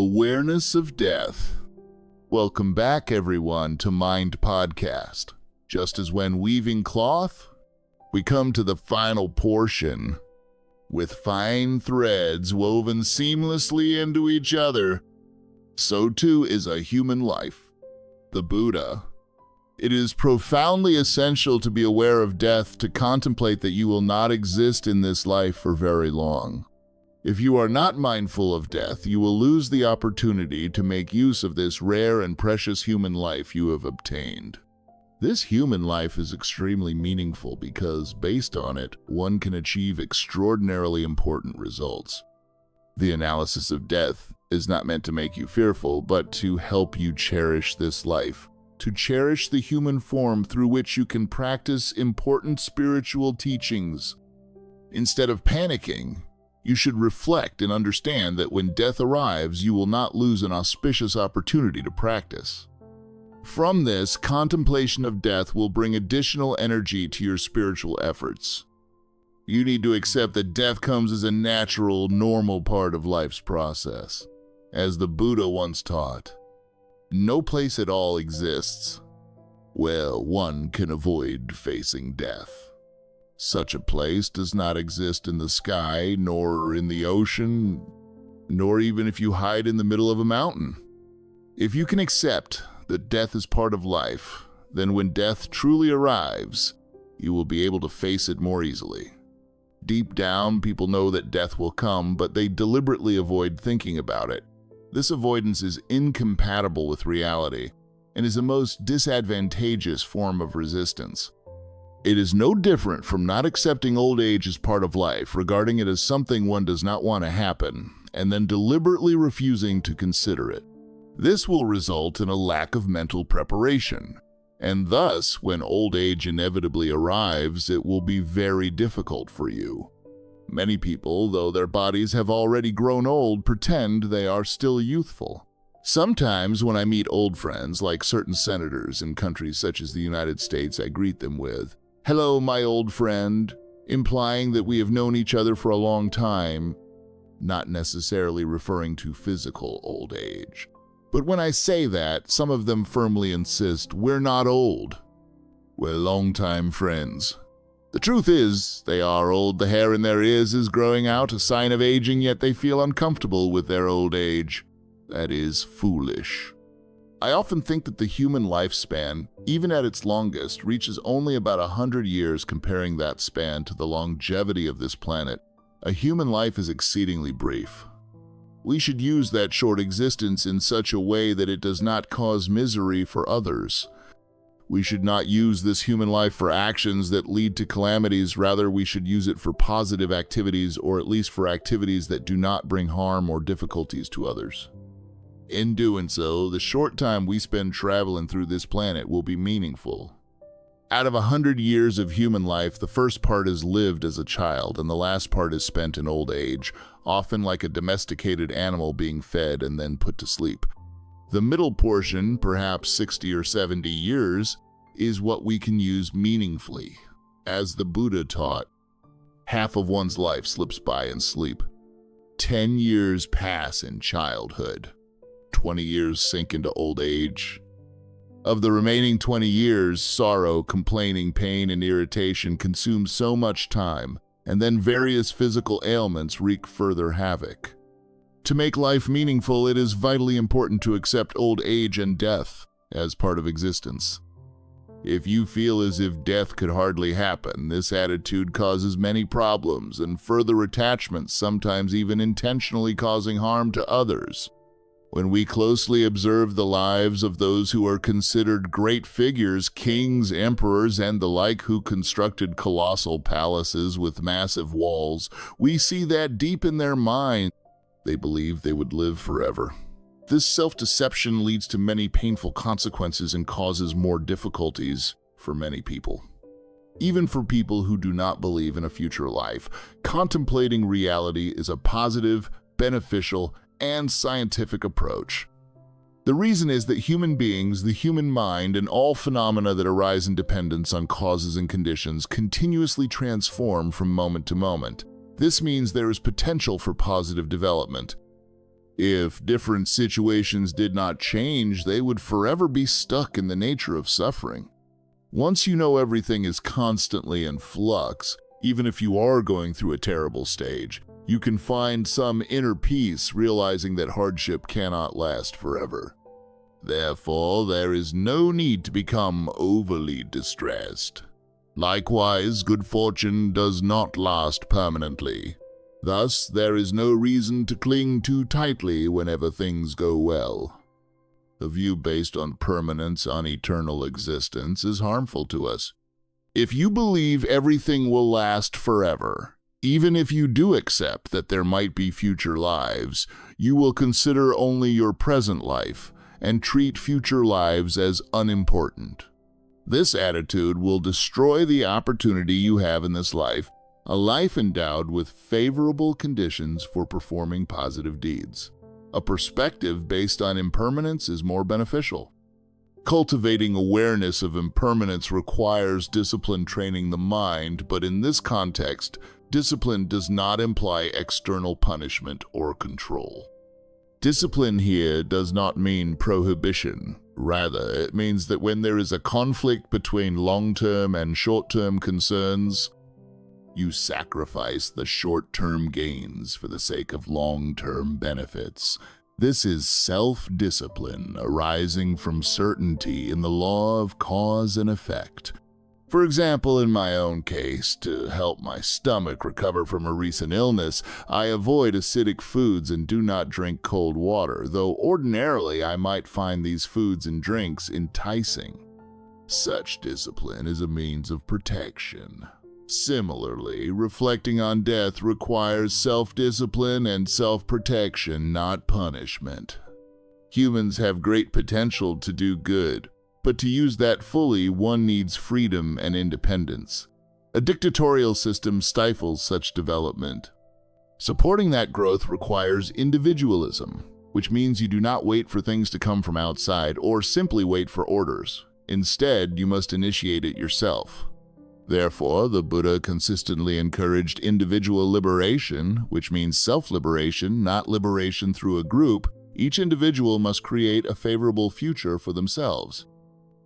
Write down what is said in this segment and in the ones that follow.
Awareness of death. Welcome back, everyone, to Mind Podcast. Just as when weaving cloth, we come to the final portion. With fine threads woven seamlessly into each other, so too is a human life, the Buddha. It is profoundly essential to be aware of death, to contemplate that you will not exist in this life for very long. If you are not mindful of death, you will lose the opportunity to make use of this rare and precious human life you have obtained. This human life is extremely meaningful because, based on it, one can achieve extraordinarily important results. The analysis of death is not meant to make you fearful, but to help you cherish this life, to cherish the human form through which you can practice important spiritual teachings. Instead of panicking, you should reflect and understand that when death arrives, you will not lose an auspicious opportunity to practice. From this, contemplation of death will bring additional energy to your spiritual efforts. You need to accept that death comes as a natural, normal part of life's process. As the Buddha once taught, no place at all exists where one can avoid facing death. Such a place does not exist in the sky, nor in the ocean, nor even if you hide in the middle of a mountain. If you can accept that death is part of life, then when death truly arrives, you will be able to face it more easily. Deep down, people know that death will come, but they deliberately avoid thinking about it. This avoidance is incompatible with reality and is a most disadvantageous form of resistance. It is no different from not accepting old age as part of life, regarding it as something one does not want to happen, and then deliberately refusing to consider it. This will result in a lack of mental preparation, and thus, when old age inevitably arrives, it will be very difficult for you. Many people, though their bodies have already grown old, pretend they are still youthful. Sometimes when I meet old friends, like certain senators in countries such as the United States, I greet them with, "Hello, my old friend," implying that we have known each other for a long time, not necessarily referring to physical old age. But when I say that, some of them firmly insist, "We're not old. We're longtime friends." The truth is, they are old. The hair in their ears is growing out, a sign of aging, yet they feel uncomfortable with their old age. That is foolish. I often think that the human lifespan, even at its longest, reaches only about 100 years. Comparing that span to the longevity of this planet, a human life is exceedingly brief. We should use that short existence in such a way that it does not cause misery for others. We should not use this human life for actions that lead to calamities. Rather, we should use it for positive activities, or at least for activities that do not bring harm or difficulties to others. In doing so, the short time we spend traveling through this planet will be meaningful. Out of 100 years of human life, the first part is lived as a child, and the last part is spent in old age, often like a domesticated animal being fed and then put to sleep. The middle portion, perhaps 60 or 70 years, is what we can use meaningfully. As the Buddha taught, half of one's life slips by in sleep. 10 years pass in childhood. 20 years sink into old age. Of the remaining 20 years, sorrow, complaining, pain, and irritation consume so much time, and then various physical ailments wreak further havoc. To make life meaningful, it is vitally important to accept old age and death as part of existence. If you feel as if death could hardly happen, this attitude causes many problems and further attachments, sometimes even intentionally causing harm to others. When we closely observe the lives of those who are considered great figures, kings, emperors, and the like, who constructed colossal palaces with massive walls, we see that deep in their mind, they believed they would live forever. This self-deception leads to many painful consequences and causes more difficulties for many people. Even for people who do not believe in a future life, contemplating reality is a positive, beneficial, and scientific approach. The reason is that human beings, the human mind, and all phenomena that arise in dependence on causes and conditions continuously transform from moment to moment. This means there is potential for positive development. If different situations did not change, they would forever be stuck in the nature of suffering. Once you know everything is constantly in flux, even if you are going through a terrible stage, you can find some inner peace realizing that hardship cannot last forever. Therefore, there is no need to become overly distressed. Likewise, good fortune does not last permanently. Thus, there is no reason to cling too tightly whenever things go well. A view based on permanence on eternal existence is harmful to us. If you believe everything will last forever, even if you do accept that there might be future lives, you will consider only your present life and treat future lives as unimportant. This attitude will destroy the opportunity you have in this life, a life endowed with favorable conditions for performing positive deeds. A perspective based on impermanence is more beneficial. Cultivating awareness of impermanence requires discipline training the mind, but in this context, discipline does not imply external punishment or control. Discipline here does not mean prohibition. Rather, it means that when there is a conflict between long-term and short-term concerns, you sacrifice the short-term gains for the sake of long-term benefits. This is self-discipline arising from certainty in the law of cause and effect. For example, in my own case, to help my stomach recover from a recent illness, I avoid acidic foods and do not drink cold water, though ordinarily I might find these foods and drinks enticing. Such discipline is a means of protection. Similarly, reflecting on death requires self-discipline and self-protection, not punishment. Humans have great potential to do good, but to use that fully, one needs freedom and independence. A dictatorial system stifles such development. Supporting that growth requires individualism, which means you do not wait for things to come from outside or simply wait for orders. Instead, you must initiate it yourself. Therefore, the Buddha consistently encouraged individual liberation, which means self-liberation, not liberation through a group. Each individual must create a favorable future for themselves.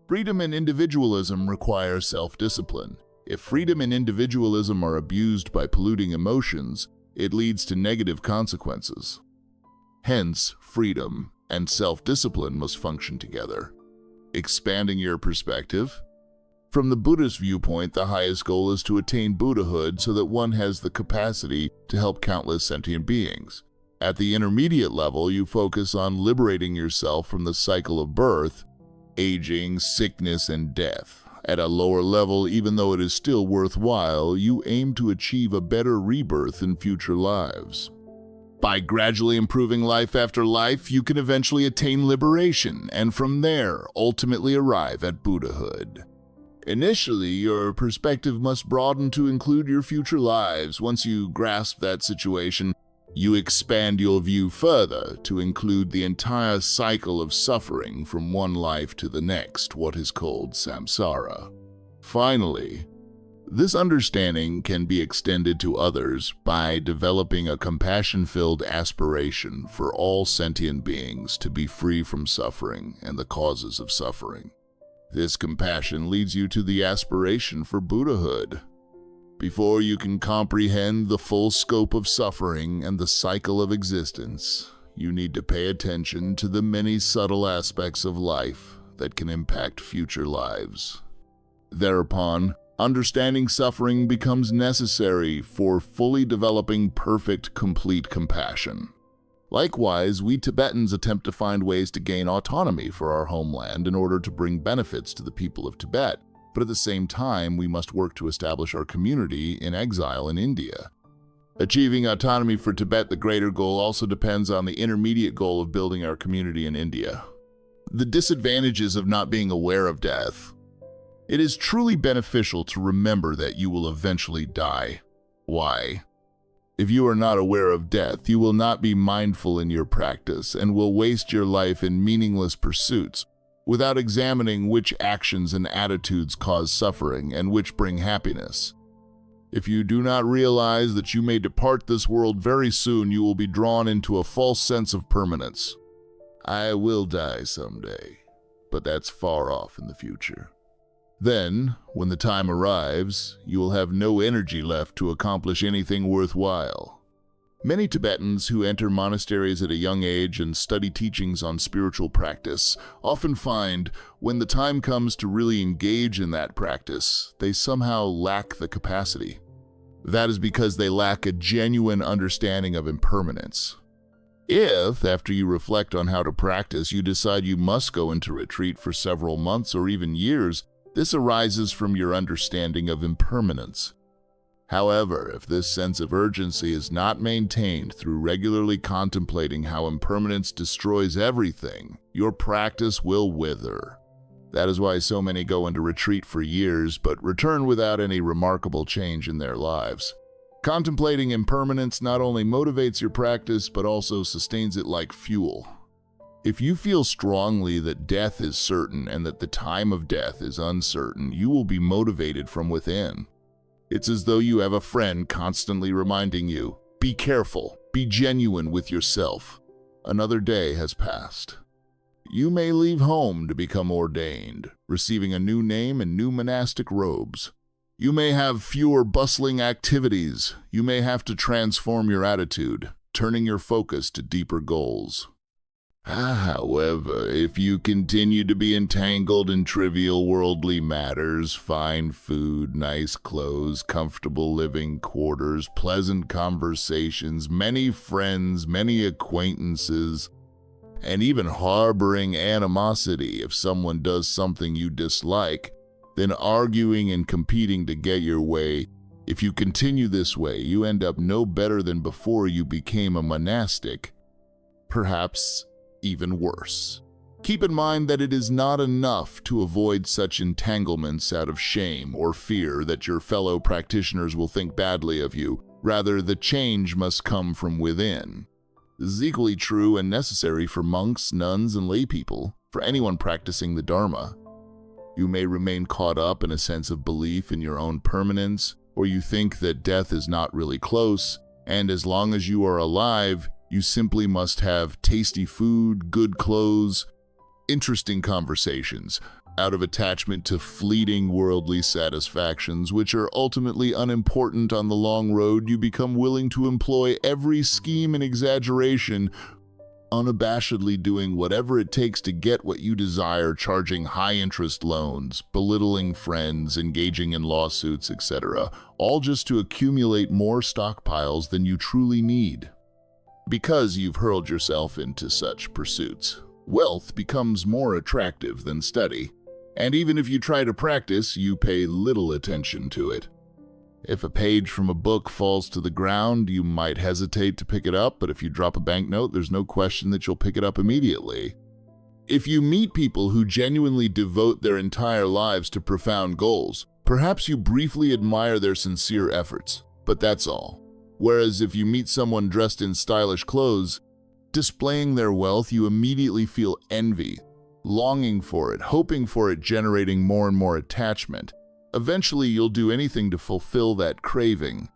Freedom and individualism require self-discipline. If freedom and individualism are abused by polluting emotions, it leads to negative consequences. Hence, freedom and self-discipline must function together. Expanding your perspective. From the Buddhist viewpoint, the highest goal is to attain Buddhahood so that one has the capacity to help countless sentient beings. At the intermediate level, you focus on liberating yourself from the cycle of birth, aging, sickness, and death. At a lower level, even though it is still worthwhile, you aim to achieve a better rebirth in future lives. By gradually improving life after life, you can eventually attain liberation, and from there, ultimately arrive at Buddhahood. Initially, your perspective must broaden to include your future lives. Once you grasp that situation, you expand your view further to include the entire cycle of suffering from one life to the next, what is called samsara. Finally, this understanding can be extended to others by developing a compassion-filled aspiration for all sentient beings to be free from suffering and the causes of suffering. This compassion leads you to the aspiration for Buddhahood. Before you can comprehend the full scope of suffering and the cycle of existence, you need to pay attention to the many subtle aspects of life that can impact future lives. Thereupon, understanding suffering becomes necessary for fully developing perfect, complete compassion. Likewise, we Tibetans attempt to find ways to gain autonomy for our homeland in order to bring benefits to the people of Tibet. But at the same time, we must work to establish our community in exile in India. Achieving autonomy for Tibet, the greater goal, also depends on the intermediate goal of building our community in India. The disadvantages of not being aware of death. It is truly beneficial to remember that you will eventually die. Why? If you are not aware of death, you will not be mindful in your practice and will waste your life in meaningless pursuits, without examining which actions and attitudes cause suffering and which bring happiness. If you do not realize that you may depart this world very soon, you will be drawn into a false sense of permanence. I will die someday, but that's far off in the future. Then, when the time arrives, you will have no energy left to accomplish anything worthwhile. Many Tibetans who enter monasteries at a young age and study teachings on spiritual practice often find, when the time comes to really engage in that practice, they somehow lack the capacity. That is because they lack a genuine understanding of impermanence. If, after you reflect on how to practice, you decide you must go into retreat for several months or even years, this arises from your understanding of impermanence. However, if this sense of urgency is not maintained through regularly contemplating how impermanence destroys everything, your practice will wither. That is why so many go into retreat for years but return without any remarkable change in their lives. Contemplating impermanence not only motivates your practice but also sustains it like fuel. If you feel strongly that death is certain and that the time of death is uncertain, you will be motivated from within. It's as though you have a friend constantly reminding you, be careful, be genuine with yourself. Another day has passed. You may leave home to become ordained, receiving a new name and new monastic robes. You may have fewer bustling activities. You may have to transform your attitude, turning your focus to deeper goals. However, if you continue to be entangled in trivial worldly matters, fine food, nice clothes, comfortable living quarters, pleasant conversations, many friends, many acquaintances, and even harboring animosity if someone does something you dislike, then arguing and competing to get your way, if you continue this way, you end up no better than before you became a monastic, perhaps even worse. Keep in mind that it is not enough to avoid such entanglements out of shame or fear that your fellow practitioners will think badly of you. Rather, the change must come from within. This is equally true and necessary for monks, nuns, and lay people, for anyone practicing the Dharma. You may remain caught up in a sense of belief in your own permanence, or you think that death is not really close, and as long as you are alive, you simply must have tasty food, good clothes, interesting conversations, out of attachment to fleeting worldly satisfactions, which are ultimately unimportant on the long road. You become willing to employ every scheme and exaggeration, unabashedly doing whatever it takes to get what you desire, charging high-interest loans, belittling friends, engaging in lawsuits, etc., all just to accumulate more stockpiles than you truly need. Because you've hurled yourself into such pursuits, wealth becomes more attractive than study, and even if you try to practice, you pay little attention to it. If a page from a book falls to the ground, you might hesitate to pick it up, but if you drop a banknote, there's no question that you'll pick it up immediately. If you meet people who genuinely devote their entire lives to profound goals, perhaps you briefly admire their sincere efforts, but that's all. Whereas if you meet someone dressed in stylish clothes, displaying their wealth, you immediately feel envy, longing for it, hoping for it, generating more and more attachment. Eventually, you'll do anything to fulfill that craving.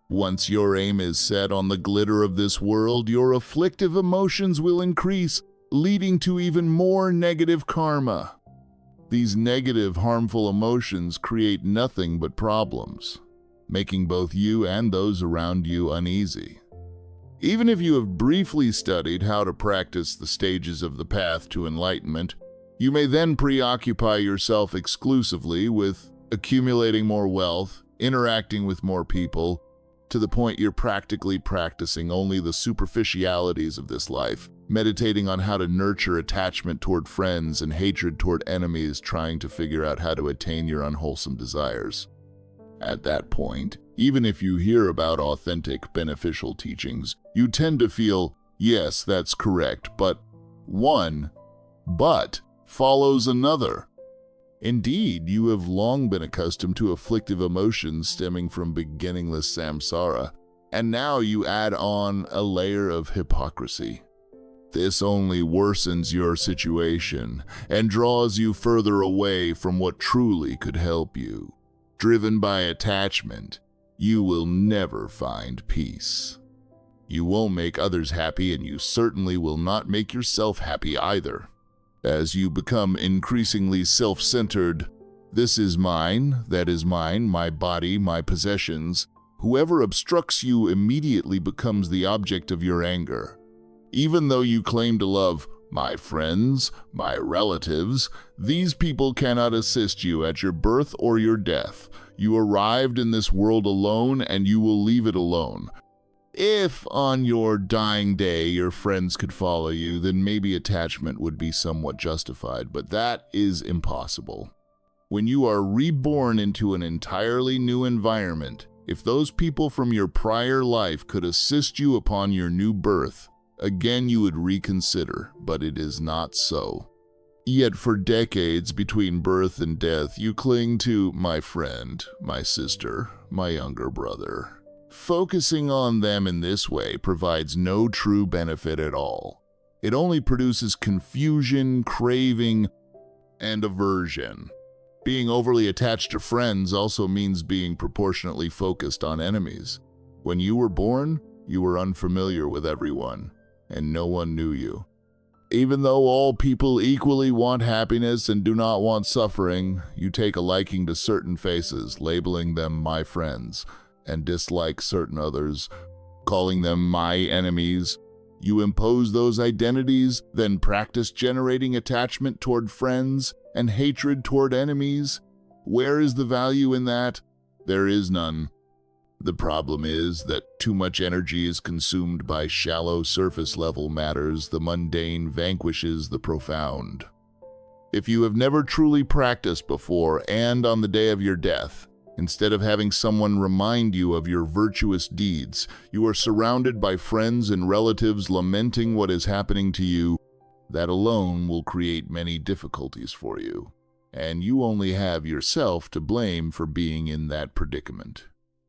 Once your aim is set on the glitter of this world, your afflictive emotions will increase, leading to even more negative karma. These negative, harmful emotions create nothing but problems, making both you and those around you uneasy. Even if you have briefly studied how to practice the stages of the path to enlightenment, you may then preoccupy yourself exclusively with accumulating more wealth, interacting with more people, to the point you're practically practicing only the superficialities of this life, meditating on how to nurture attachment toward friends and hatred toward enemies, trying to figure out how to attain your unwholesome desires. At that point, even if you hear about authentic, beneficial teachings, you tend to feel, yes, that's correct, but one but follows another. Indeed, you have long been accustomed to afflictive emotions stemming from beginningless samsara, and now you add on a layer of hypocrisy. This only worsens your situation and draws you further away from what truly could help you. Driven by attachment, you will never find peace. You won't make others happy, and you certainly will not make yourself happy either. As you become increasingly self-centered, this is mine, that is mine, my body, my possessions, whoever obstructs you immediately becomes the object of your anger. Even though you claim to love my friends, my relatives, these people cannot assist you at your birth or your death. You arrived in this world alone, and you will leave it alone. If on your dying day your friends could follow you, then maybe attachment would be somewhat justified, but that is impossible. When you are reborn into an entirely new environment, if those people from your prior life could assist you upon your new birth, again you would reconsider, but it is not so. Yet for decades between birth and death, you cling to my friend, my sister, my younger brother. Focusing on them in this way provides no true benefit at all. It only produces confusion, craving, and aversion. Being overly attached to friends also means being proportionately focused on enemies. When you were born, you were unfamiliar with everyone, and no one knew you. Even though all people equally want happiness and do not want suffering, you take a liking to certain faces, labeling them my friends, and dislike certain others, calling them my enemies. You impose those identities, then practice generating attachment toward friends and hatred toward enemies. Where is the value in that? There is none. The problem is that too much energy is consumed by shallow surface-level matters. The mundane vanquishes the profound. If you have never truly practiced before, and on the day of your death, instead of having someone remind you of your virtuous deeds, you are surrounded by friends and relatives lamenting what is happening to you, that alone will create many difficulties for you, and you only have yourself to blame for being in that predicament.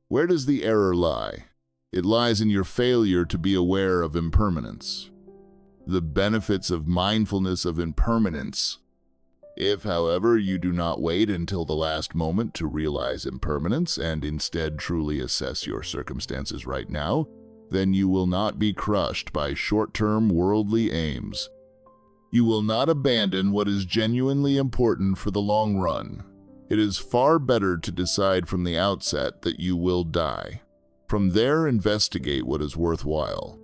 Where does the error lie? It lies in your failure to be aware of impermanence. The benefits of mindfulness of impermanence. If, however, you do not wait until the last moment to realize impermanence and instead truly assess your circumstances right now, then you will not be crushed by short-term worldly aims. You will not abandon what is genuinely important for the long run. It is far better to decide from the outset that you will die. From there, investigate what is worthwhile.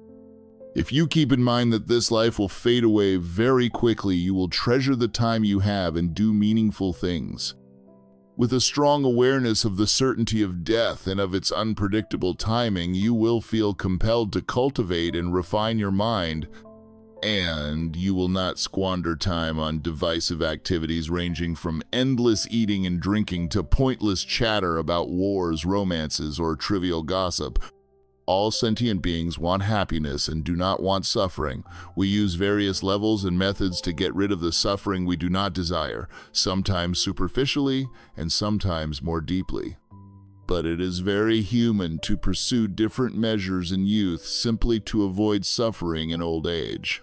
If you keep in mind that this life will fade away very quickly, you will treasure the time you have and do meaningful things. With a strong awareness of the certainty of death and of its unpredictable timing, you will feel compelled to cultivate and refine your mind, and you will not squander time on divisive activities ranging from endless eating and drinking to pointless chatter about wars, romances, or trivial gossip. All sentient beings want happiness and do not want suffering. We use various levels and methods to get rid of the suffering we do not desire, sometimes superficially and sometimes more deeply. But it is very human to pursue different measures in youth simply to avoid suffering in old age.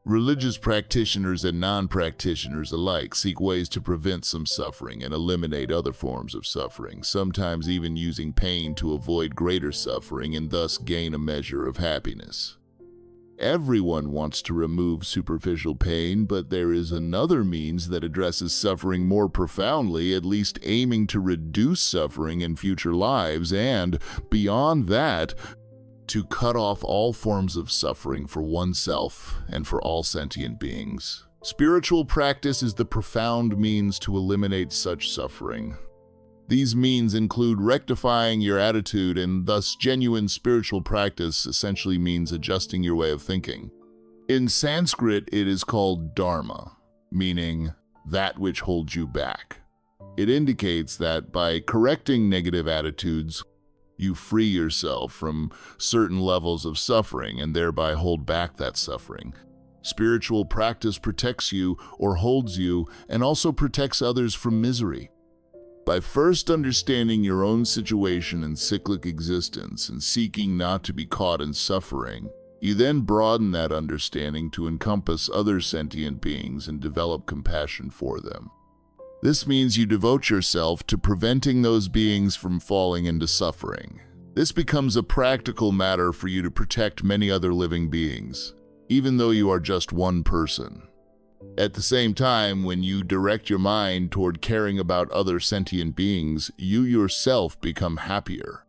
Religious practitioners and non-practitioners alike seek ways to prevent some suffering and eliminate other forms of suffering, sometimes even using pain to avoid greater suffering and thus gain a measure of happiness. Everyone wants to remove superficial pain, but there is another means that addresses suffering more profoundly, at least aiming to reduce suffering in future lives, and, beyond that, to cut off all forms of suffering for oneself and for all sentient beings. Spiritual practice is the profound means to eliminate such suffering. These means include rectifying your attitude, and thus genuine spiritual practice essentially means adjusting your way of thinking. In Sanskrit, it is called dharma, meaning that which holds you back. It indicates that by correcting negative attitudes, you free yourself from certain levels of suffering and thereby hold back that suffering. Spiritual practice protects you or holds you and also protects others from misery. By first understanding your own situation and cyclic existence and seeking not to be caught in suffering, you then broaden that understanding to encompass other sentient beings and develop compassion for them. This means you devote yourself to preventing those beings from falling into suffering. This becomes a practical matter for you to protect many other living beings, even though you are just one person. At the same time, when you direct your mind toward caring about other sentient beings, you yourself become happier.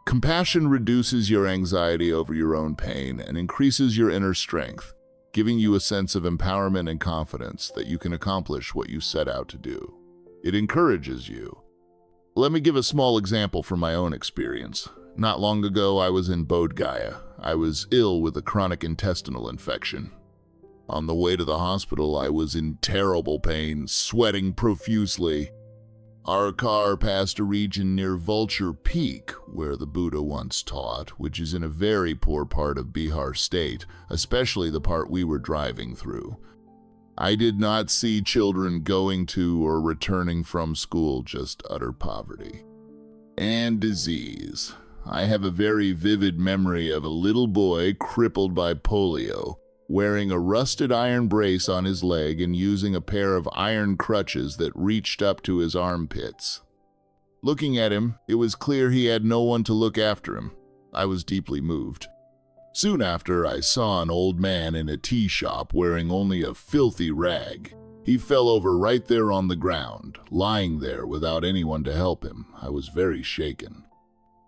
Compassion reduces your anxiety over your own pain and increases your inner strength, giving you a sense of empowerment and confidence that you can accomplish what you set out to do. It encourages you. Let me give a small example from my own experience. Not long ago, I was in Bodh Gaya. I was ill with a chronic intestinal infection. On the way to the hospital, I was in terrible pain, sweating profusely. Our car passed a region near Vulture Peak, where the Buddha once taught, which is in a very poor part of Bihar state, especially the part we were driving through. I did not see children going to or returning from school, just utter poverty. And disease. I have a very vivid memory of a little boy crippled by polio, wearing a rusted iron brace on his leg and using a pair of iron crutches that reached up to his armpits. Looking at him, it was clear he had no one to look after him. I was deeply moved. Soon after, I saw an old man in a tea shop wearing only a filthy rag. He fell over right there on the ground, lying there without anyone to help him. I was very shaken.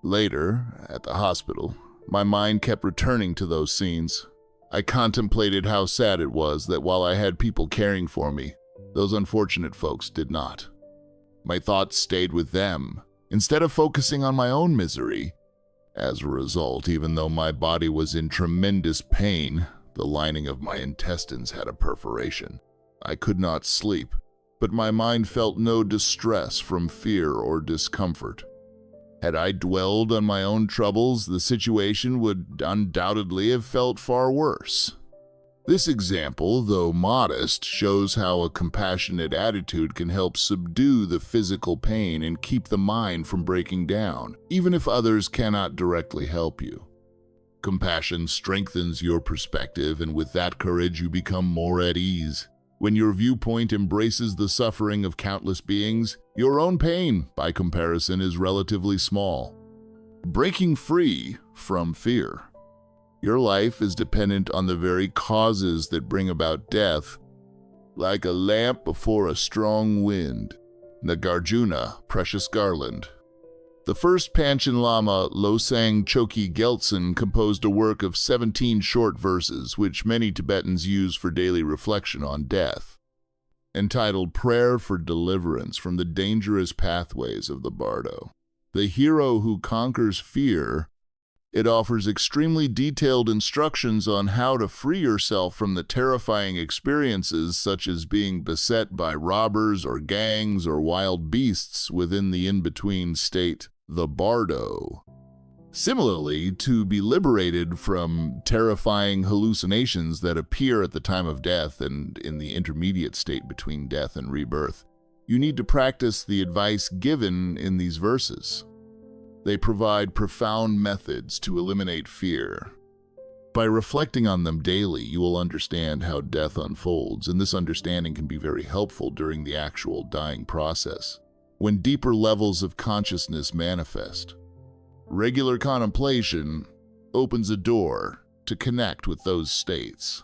Later, at the hospital, my mind kept returning to those scenes. I contemplated how sad it was that while I had people caring for me, those unfortunate folks did not. My thoughts stayed with them, instead of focusing on my own misery. As a result, even though my body was in tremendous pain, the lining of my intestines had a perforation. I could not sleep, but my mind felt no distress from fear or discomfort. Had I dwelled on my own troubles, the situation would undoubtedly have felt far worse. This example, though modest, shows how a compassionate attitude can help subdue the physical pain and keep the mind from breaking down, even if others cannot directly help you. Compassion strengthens your perspective, and with that courage you become more at ease. When your viewpoint embraces the suffering of countless beings, your own pain, by comparison, is relatively small. Breaking free from fear. Your life is dependent on the very causes that bring about death, like a lamp before a strong wind. Nagarjuna, Precious Garland. The first Panchen Lama, Losang Choki Geltsen, composed a work of 17 short verses, which many Tibetans use for daily reflection on death. Entitled Prayer for Deliverance from the Dangerous Pathways of the Bardo. The hero who conquers fear, it offers extremely detailed instructions on how to free yourself from the terrifying experiences such as being beset by robbers or gangs or wild beasts within the in-between state, the Bardo. Similarly, to be liberated from terrifying hallucinations that appear at the time of death and in the intermediate state between death and rebirth, you need to practice the advice given in these verses. They provide profound methods to eliminate fear. By reflecting on them daily, you will understand how death unfolds, and this understanding can be very helpful during the actual dying process, when deeper levels of consciousness manifest. Regular contemplation opens a door to connect with those states.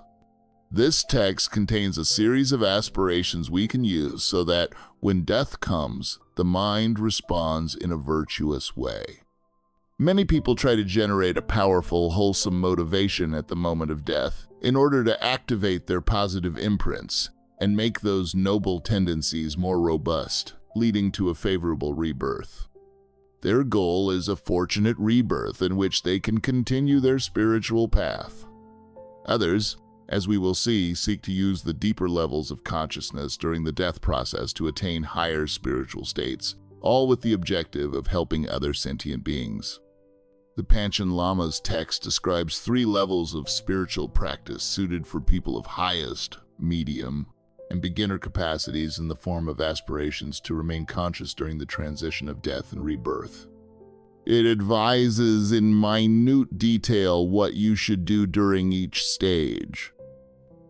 This text contains a series of aspirations we can use so that when death comes, the mind responds in a virtuous way. Many people try to generate a powerful, wholesome motivation at the moment of death in order to activate their positive imprints and make those noble tendencies more robust, leading to a favorable rebirth. Their goal is a fortunate rebirth in which they can continue their spiritual path. Others, as we will see, seek to use the deeper levels of consciousness during the death process to attain higher spiritual states, all with the objective of helping other sentient beings. The Panchen Lama's text describes 3 levels of spiritual practice suited for people of highest, medium, and beginner capacities in the form of aspirations to remain conscious during the transition of death and rebirth. It advises in minute detail what you should do during each stage.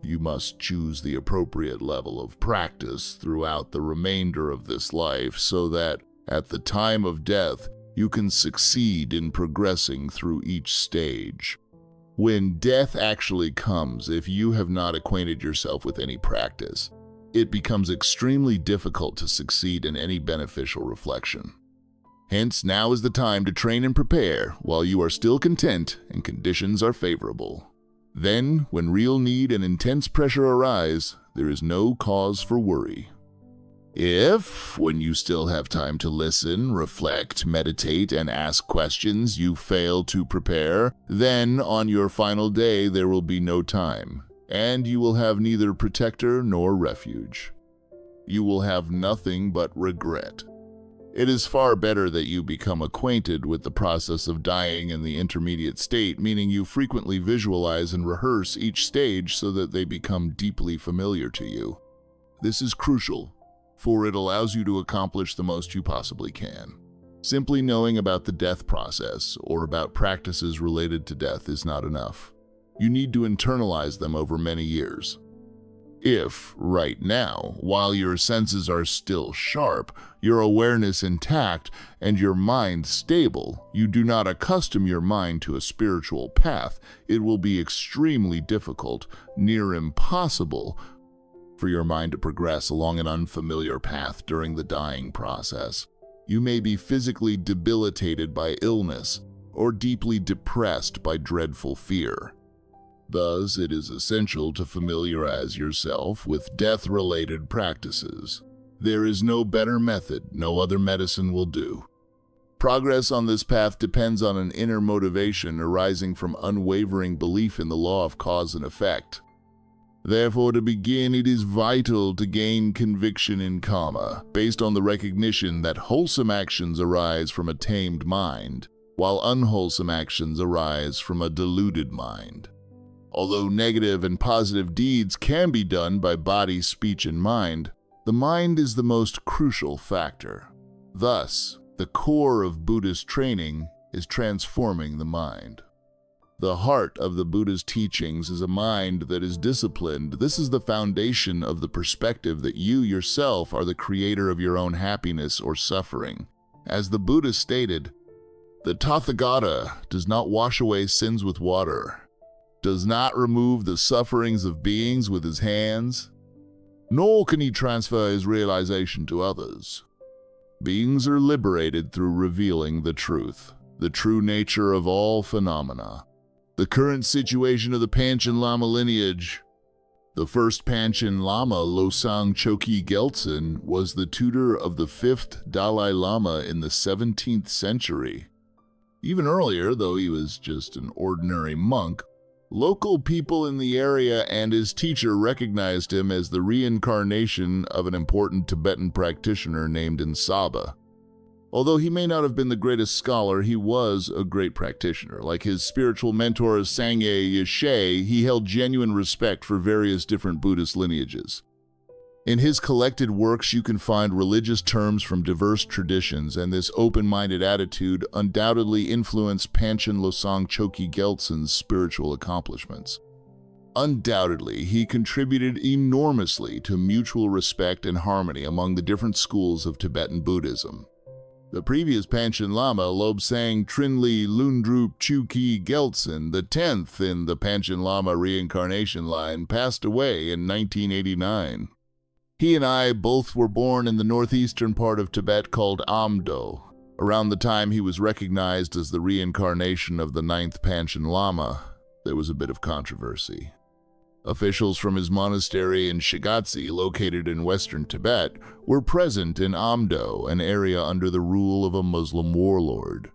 You must choose the appropriate level of practice throughout the remainder of this life so that, at the time of death, you can succeed in progressing through each stage. When death actually comes, if you have not acquainted yourself with any practice, it becomes extremely difficult to succeed in any beneficial reflection. Hence, now is the time to train and prepare while you are still content and conditions are favorable. Then, when real need and intense pressure arise, there is no cause for worry. If, when you still have time to listen, reflect, meditate, and ask questions, you fail to prepare, then on your final day there will be no time, and you will have neither protector nor refuge. You will have nothing but regret. It is far better that you become acquainted with the process of dying in the intermediate state, meaning you frequently visualize and rehearse each stage so that they become deeply familiar to you. This is crucial, for it allows you to accomplish the most you possibly can. Simply knowing about the death process or about practices related to death is not enough. You need to internalize them over many years. If, right now, while your senses are still sharp, your awareness intact, and your mind stable, you do not accustom your mind to a spiritual path, it will be extremely difficult, near impossible, for your mind to progress along an unfamiliar path during the dying process. You may be physically debilitated by illness or deeply depressed by dreadful fear. Thus, it is essential to familiarize yourself with death-related practices. There is no better method, no other medicine will do. Progress on this path depends on an inner motivation arising from unwavering belief in the law of cause and effect. Therefore, to begin, it is vital to gain conviction in karma, based on the recognition that wholesome actions arise from a tamed mind, while unwholesome actions arise from a deluded mind. Although negative and positive deeds can be done by body, speech, and mind, the mind is the most crucial factor. Thus, the core of Buddhist training is transforming the mind. The heart of the Buddha's teachings is a mind that is disciplined. This is the foundation of the perspective that you yourself are the creator of your own happiness or suffering. As the Buddha stated, the Tathagata does not wash away sins with water, does not remove the sufferings of beings with his hands, nor can he transfer his realization to others. Beings are liberated through revealing the true nature of all phenomena. The current situation of the Panchen Lama lineage. The first Panchen Lama, Losang Choki Geltsen, was the tutor of the 5th Dalai Lama in the 17th century. Even earlier, though he was just an ordinary monk, local people in the area and his teacher recognized him as the reincarnation of an important Tibetan practitioner named Saba. Although he may not have been the greatest scholar, he was a great practitioner. Like his spiritual mentor Sangye Yeshe, he held genuine respect for various different Buddhist lineages. In his collected works, you can find religious terms from diverse traditions, and this open-minded attitude undoubtedly influenced Panchen Losang Choki Geltsen's spiritual accomplishments. Undoubtedly, he contributed enormously to mutual respect and harmony among the different schools of Tibetan Buddhism. The previous Panchen Lama, Lobsang Trinli Lundrup Chuki Geltsen, the 10th in the Panchen Lama reincarnation line, passed away in 1989. He and I both were born in the northeastern part of Tibet called Amdo. Around the time he was recognized as the reincarnation of the 9th Panchen Lama, there was a bit of controversy. Officials from his monastery in Shigatse, located in western Tibet, were present in Amdo, an area under the rule of a Muslim warlord.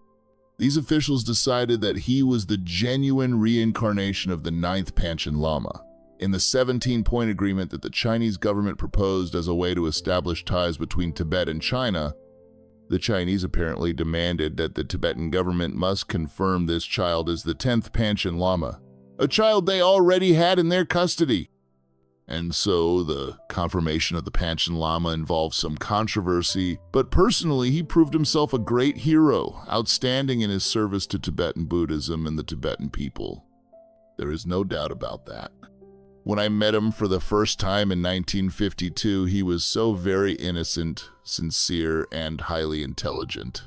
These officials decided that he was the genuine reincarnation of the 9th Panchen Lama. In the 17-point agreement that the Chinese government proposed as a way to establish ties between Tibet and China, the Chinese apparently demanded that the Tibetan government must confirm this child as the 10th Panchen Lama, a child they already had in their custody. And so the confirmation of the Panchen Lama involved some controversy, but personally he proved himself a great hero, outstanding in his service to Tibetan Buddhism and the Tibetan people. There is no doubt about that. When I met him for the first time in 1952, he was so very innocent, sincere, and highly intelligent.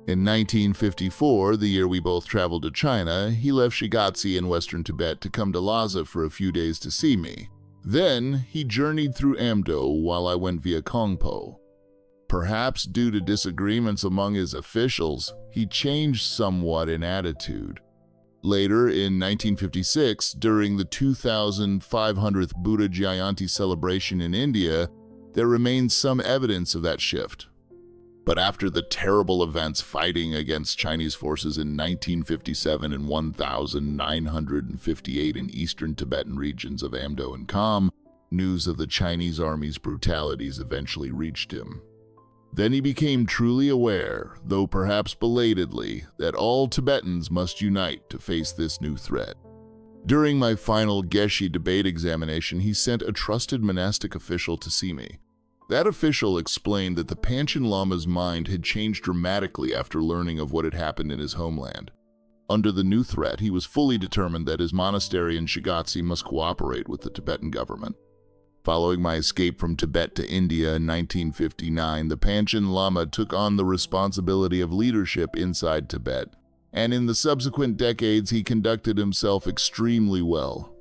In 1954, the year we both traveled to China, he left Shigatse in western Tibet to come to Lhasa for a few days to see me. Then, he journeyed through Amdo while I went via Kongpo. Perhaps due to disagreements among his officials, he changed somewhat in attitude. Later, in 1956, during the 2500th Buddha Jayanti celebration in India, there remains some evidence of that shift. But after the terrible events fighting against Chinese forces in 1957 and 1958 in eastern Tibetan regions of Amdo and Kham, news of the Chinese army's brutalities eventually reached him. Then he became truly aware, though perhaps belatedly, that all Tibetans must unite to face this new threat. During my final Geshe debate examination, he sent a trusted monastic official to see me. That official explained that the Panchen Lama's mind had changed dramatically after learning of what had happened in his homeland. Under the new threat, he was fully determined that his monastery in Shigatse must cooperate with the Tibetan government. Following my escape from Tibet to India in 1959, the Panchen Lama took on the responsibility of leadership inside Tibet, and in the subsequent decades he conducted himself extremely well.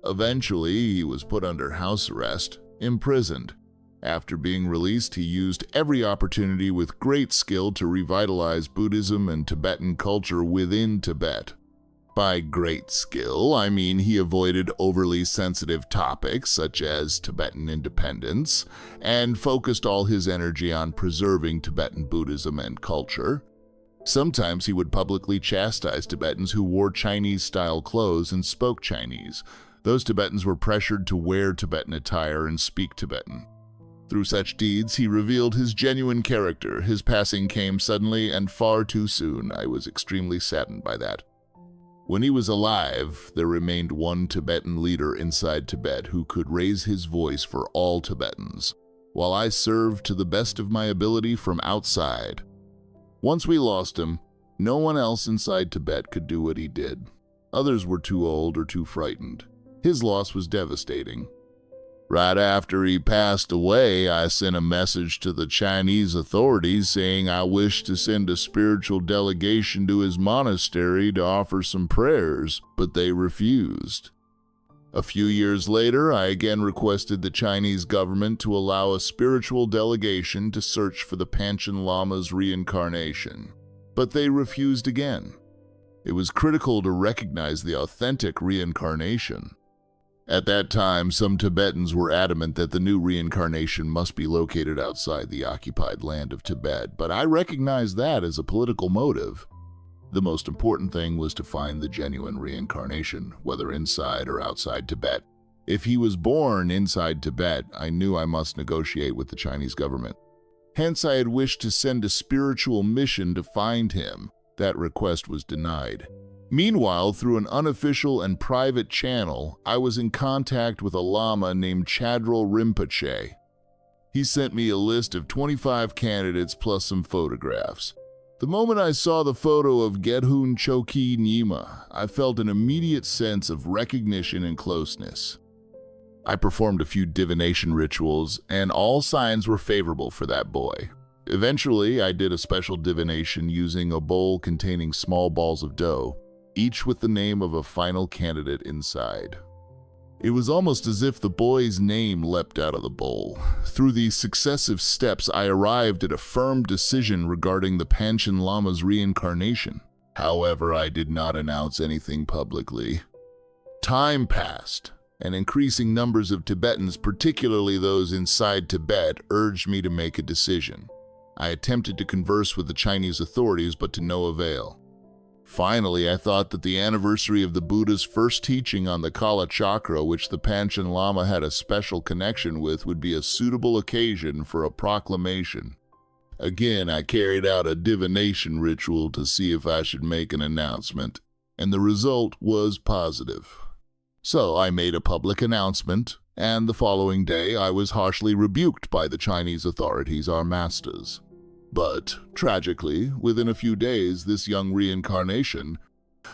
Eventually, he was put under house arrest, imprisoned. After being released, he used every opportunity with great skill to revitalize Buddhism and Tibetan culture within Tibet. By great skill, I mean he avoided overly sensitive topics such as Tibetan independence and focused all his energy on preserving Tibetan Buddhism and culture. Sometimes he would publicly chastise Tibetans who wore Chinese-style clothes and spoke Chinese. Those Tibetans were pressured to wear Tibetan attire and speak Tibetan. Through such deeds, he revealed his genuine character. His passing came suddenly and far too soon. I was extremely saddened by that. When he was alive, there remained one Tibetan leader inside Tibet who could raise his voice for all Tibetans, while I served to the best of my ability from outside. Once we lost him, no one else inside Tibet could do what he did. Others were too old or too frightened. His loss was devastating. Right after he passed away, I sent a message to the Chinese authorities saying I wished to send a spiritual delegation to his monastery to offer some prayers, but they refused. A few years later, I again requested the Chinese government to allow a spiritual delegation to search for the Panchen Lama's reincarnation, but they refused again. It was critical to recognize the authentic reincarnation. At that time, some Tibetans were adamant that the new reincarnation must be located outside the occupied land of Tibet, but I recognized that as a political motive. The most important thing was to find the genuine reincarnation, whether inside or outside Tibet. If he was born inside Tibet, I knew I must negotiate with the Chinese government. Hence, I had wished to send a spiritual mission to find him. That request was denied. Meanwhile, through an unofficial and private channel, I was in contact with a Lama named Chadral Rinpoche. He sent me a list of 25 candidates plus some photographs. The moment I saw the photo of Gedhun Choki Nyima, I felt an immediate sense of recognition and closeness. I performed a few divination rituals, and all signs were favorable for that boy. Eventually, I did a special divination using a bowl containing small balls of dough, each with the name of a final candidate inside. It was almost as if the boy's name leapt out of the bowl. Through these successive steps, I arrived at a firm decision regarding the Panchen Lama's reincarnation. However, I did not announce anything publicly. Time passed, and increasing numbers of Tibetans, particularly those inside Tibet, urged me to make a decision. I attempted to converse with the Chinese authorities, but to no avail. Finally, I thought that the anniversary of the Buddha's first teaching on the Kala Chakra, which the Panchen Lama had a special connection with, would be a suitable occasion for a proclamation. Again, I carried out a divination ritual to see if I should make an announcement, and the result was positive. So I made a public announcement, and the following day I was harshly rebuked by the Chinese authorities, our masters. But, tragically, within a few days, this young reincarnation,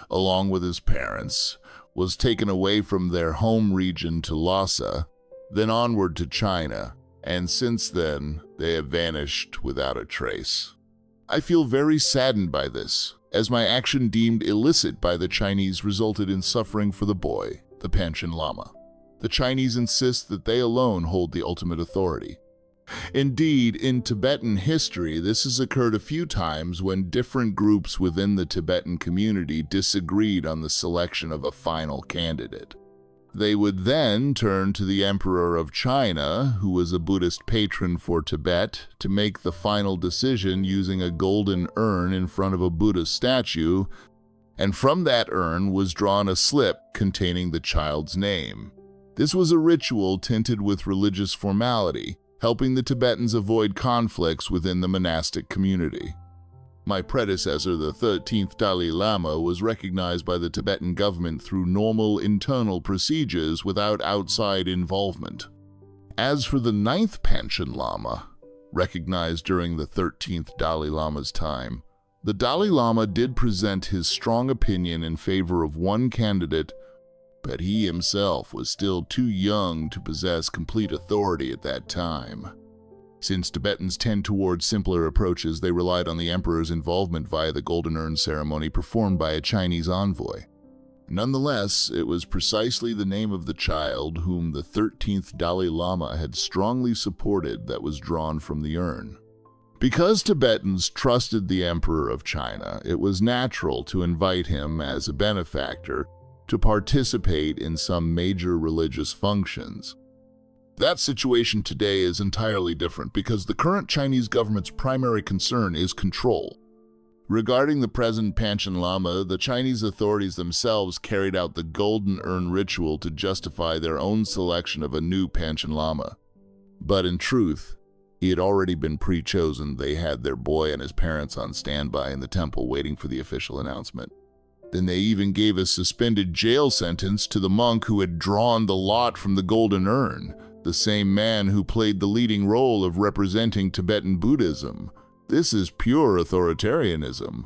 along with his parents, was taken away from their home region to Lhasa, then onward to China, and since then they have vanished without a trace. I feel very saddened by this, as my action deemed illicit by the Chinese resulted in suffering for the boy, the Panchen Lama. The Chinese insist that they alone hold the ultimate authority. Indeed, in Tibetan history, this has occurred a few times when different groups within the Tibetan community disagreed on the selection of a final candidate. They would then turn to the Emperor of China, who was a Buddhist patron for Tibet, to make the final decision using a golden urn in front of a Buddha statue, and from that urn was drawn a slip containing the child's name. This was a ritual tinted with religious formality, helping the Tibetans avoid conflicts within the monastic community. My predecessor, the 13th Dalai Lama, was recognized by the Tibetan government through normal internal procedures without outside involvement. As for the 9th Panchen Lama, recognized during the 13th Dalai Lama's time, the Dalai Lama did present his strong opinion in favor of one candidate, but he himself was still too young to possess complete authority at that time. Since Tibetans tend towards simpler approaches, they relied on the emperor's involvement via the golden urn ceremony performed by a Chinese envoy. Nonetheless, it was precisely the name of the child whom the 13th Dalai Lama had strongly supported that was drawn from the urn. Because Tibetans trusted the Emperor of China, it was natural to invite him as a benefactor to participate in some major religious functions. That situation today is entirely different because the current Chinese government's primary concern is control. Regarding the present Panchen Lama, the Chinese authorities themselves carried out the golden urn ritual to justify their own selection of a new Panchen Lama. But in truth, he had already been pre-chosen. They had their boy and his parents on standby in the temple waiting for the official announcement. Then they even gave a suspended jail sentence to the monk who had drawn the lot from the golden urn, the same man who played the leading role of representing Tibetan Buddhism. This is pure authoritarianism.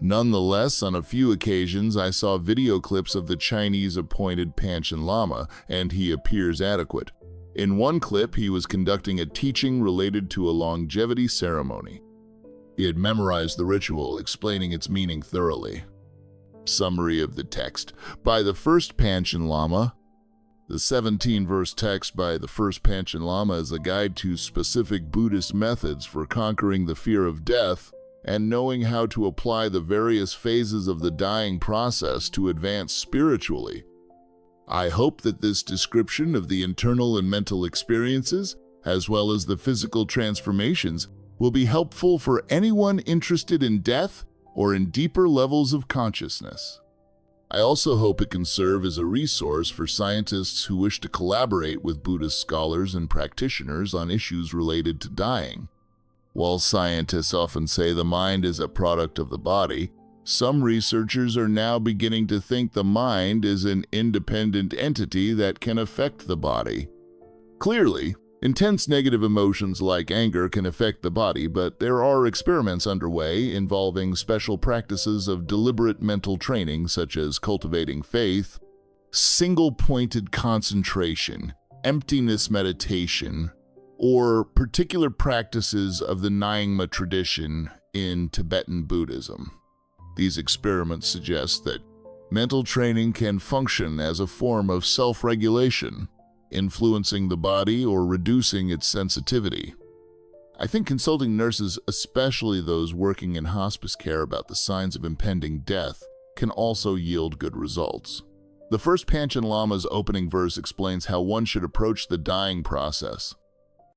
Nonetheless, on a few occasions I saw video clips of the Chinese-appointed Panchen Lama, and he appears adequate. In one clip, he was conducting a teaching related to a longevity ceremony. He had memorized the ritual, explaining its meaning thoroughly. Summary of the text. By the first Panchen Lama, the 17-verse text by the first Panchen Lama is a guide to specific Buddhist methods for conquering the fear of death and knowing how to apply the various phases of the dying process to advance spiritually. I hope that this description of the internal and mental experiences, as well as the physical transformations, will be helpful for anyone interested in death or in deeper levels of consciousness. I also hope it can serve as a resource for scientists who wish to collaborate with Buddhist scholars and practitioners on issues related to dying. While scientists often say the mind is a product of the body, some researchers are now beginning to think the mind is an independent entity that can affect the body. Clearly, intense negative emotions like anger can affect the body, but there are experiments underway involving special practices of deliberate mental training such as cultivating faith, single-pointed concentration, emptiness meditation, or particular practices of the Nyingma tradition in Tibetan Buddhism. These experiments suggest that mental training can function as a form of self-regulation, influencing the body or reducing its sensitivity. I think consulting nurses, especially those working in hospice care about the signs of impending death, can also yield good results. The first Panchen Lama's opening verse explains how one should approach the dying process.